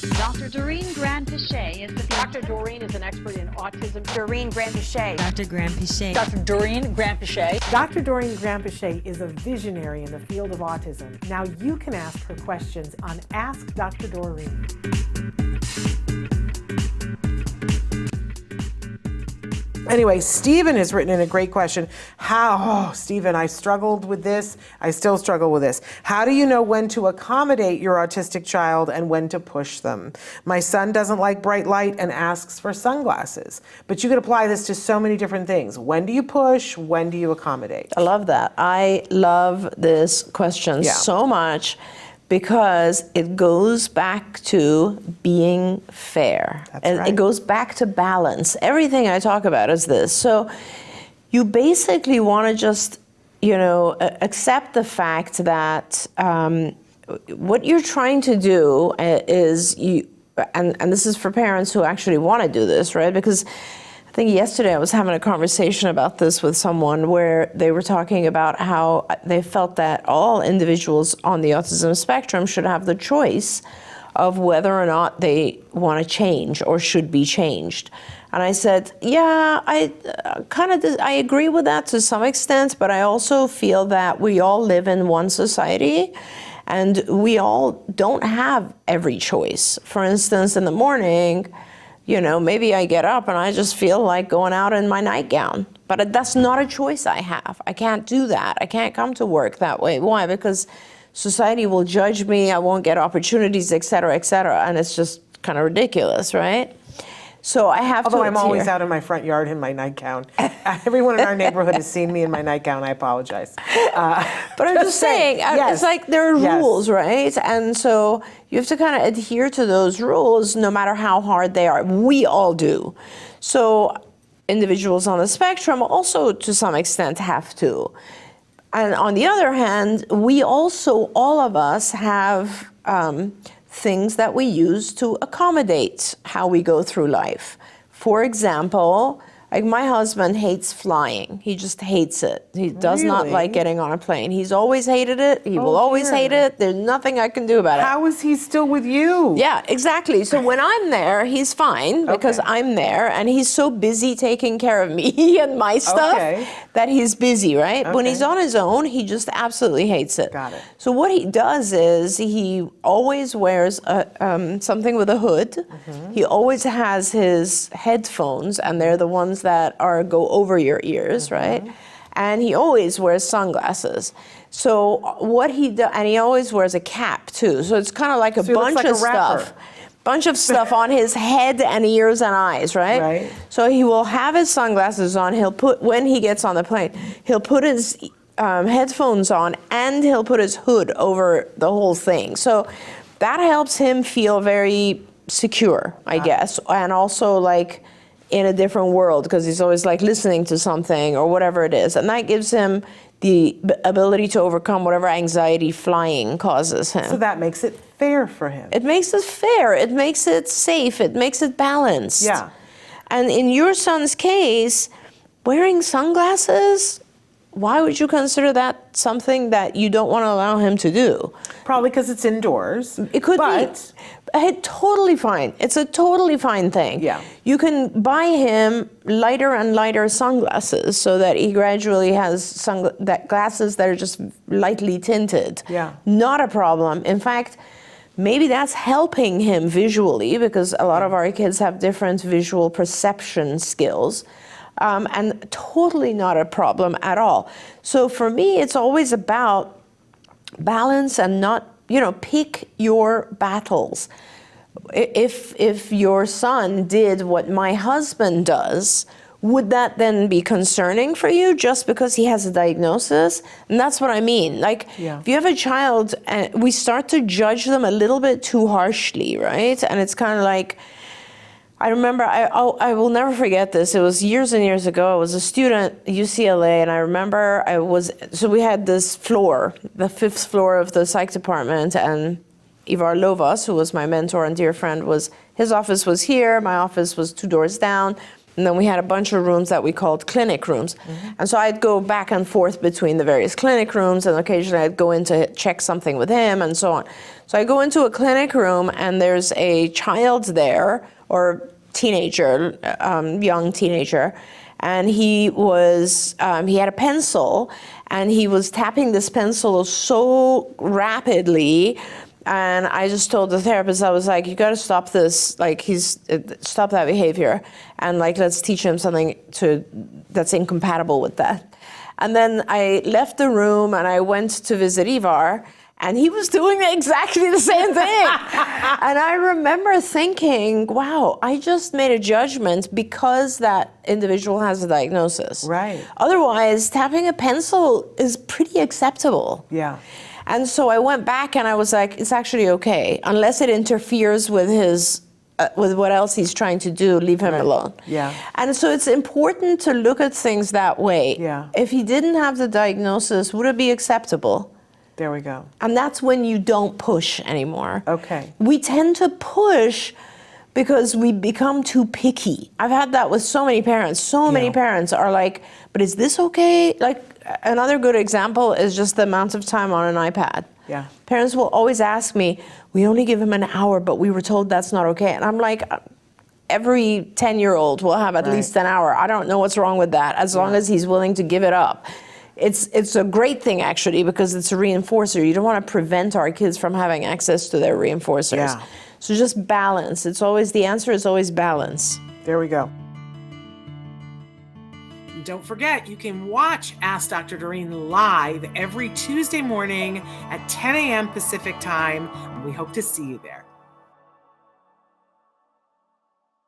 Dr. Doreen 𝗟𝗢𝗓 is the Dr. Doreen is an expert in autism. Doreen 𝗟𝗢𝗓. Dr. 𝗟𝗢𝗓. Dr. Doreen 𝗟𝗢𝗓. Dr. Doreen 𝗟𝗢𝗓 is a visionary in the field of autism. Now you can ask her questions on Ask Dr. Doreen. Anyway, Stephen has written in a great question. Stephen, I struggled with this. I still struggle with this. How do you know when to accommodate your autistic child and when to push them? My son doesn't like bright light and asks for sunglasses. But you could apply this to so many different things. When do you push? When do you accommodate? I love that. I love this question so much, because it goes back to being fair. That's right. It goes back to balance. Everything I talk about is this. So you basically want to just, accept the fact that what you're trying to do is and this is for parents who actually want to do this, right? Because I think yesterday I was having a conversation about this with someone where they were talking about how they felt that all individuals on the autism spectrum should have the choice of whether or not they want to change or should be changed. And I said, yeah, I agree with that to some extent, but I also feel that we all live in one society and we all don't have every choice. For instance, in the morning, maybe I get up and I just feel like going out in my nightgown. But that's not a choice I have. I can't do that. I can't come to work that way. Why? Because society will judge me, I won't get opportunities, et cetera, and it's just kind of ridiculous, right? So I have Although to I'm always out in my front yard in my nightgown. Everyone in our neighborhood has seen me in my nightgown. I apologize. But I'm just saying, it's like there are rules, right? And so you have to kind of adhere to those rules no matter how hard they are. We all do. So individuals on the spectrum also to some extent have to. And on the other hand, we also, all of us have things that we use to accommodate how we go through life. For example, like my husband hates flying. He just hates it. He does not like getting on a plane. He's always hated it. He will always hate it. There's nothing I can do about it. How is he still with you? Yeah, exactly. So when I'm there, he's fine because I'm there and he's so busy taking care of me and my stuff that he's busy, right? When he's on his own, he just absolutely hates it. Got it. So what he does is he always wears something with a hood. He always has his headphones, and they're the ones that go over your ears, right? And he always wears sunglasses. So what he does, and he always wears a cap too. So it's kind of like a bunch of stuff on his head and ears and eyes, right? Right. So he will have his sunglasses on. When he gets on the plane, he'll put his headphones on and he'll put his hood over the whole thing. So that helps him feel very secure, I guess, and also like in a different world, because he's always like listening to something or whatever it is. And that gives him the ability to overcome whatever anxiety flying causes him. So that makes it fair for him. It makes it fair. It makes it safe. It makes it balanced. Yeah. And in your son's case, wearing sunglasses, why would you consider that something that you don't want to allow him to do? Probably because it's indoors. It could be. Totally fine. It's a totally fine thing. Yeah. You can buy him lighter and lighter sunglasses so that he gradually has glasses that are just lightly tinted. Yeah. Not a problem. In fact, maybe that's helping him visually, because a lot of our kids have different visual perception skills. And totally not a problem at all. So for me, it's always about balance and not, pick your battles. If your son did what my husband does, would that then be concerning for you just because he has a diagnosis? And that's what I mean. Like, if you have a child, and we start to judge them a little bit too harshly, right? And it's kind of like, I remember, I will never forget this. It was years and years ago. I was a student at UCLA, and I remember so we had this floor, the 5th floor of the psych department, and 𝗟𝗢𝗧'𝗦, who was my mentor and dear friend, his office was here. My office was 2 doors down. And then we had a bunch of rooms that we called clinic rooms. And so I'd go back and forth between the various clinic rooms, and occasionally I'd go in to check something with him and so on. So I go into a clinic room and there's a child there, or teenager, young teenager, and he was, he had a pencil and he was tapping this pencil so rapidly. And I just told the therapist, I was like, you got to stop this, like stop that behavior. And like, let's teach him something that's incompatible with that. And then I left the room and I went to visit Ivar, and he was doing exactly the same thing. And I remember thinking, wow, I just made a judgment because that individual has a diagnosis. Right. Otherwise, tapping a pencil is pretty acceptable. Yeah. And so I went back and I was like, it's actually okay. Unless it interferes with his, with what else he's trying to do, leave him alone. Yeah. And so it's important to look at things that way. Yeah. If he didn't have the diagnosis, would it be acceptable? There we go. And that's when you don't push anymore. Okay. We tend to push because we become too picky. I've had that with so many parents. So many parents are like, but is this okay? Like, another good example is just the amount of time on an iPad. Yeah. Parents will always ask me, we only give him an hour, but we were told that's not okay. And I'm like, every 10-year-old will have at least an hour. I don't know what's wrong with that, as long as he's willing to give it up. It's a great thing, actually, because it's a reinforcer. You don't want to prevent our kids from having access to their reinforcers. Yeah. So just balance. The answer is always balance. There we go. Don't forget, you can watch Ask Dr. Doreen live every Tuesday morning at 10 a.m. Pacific time. We hope to see you there.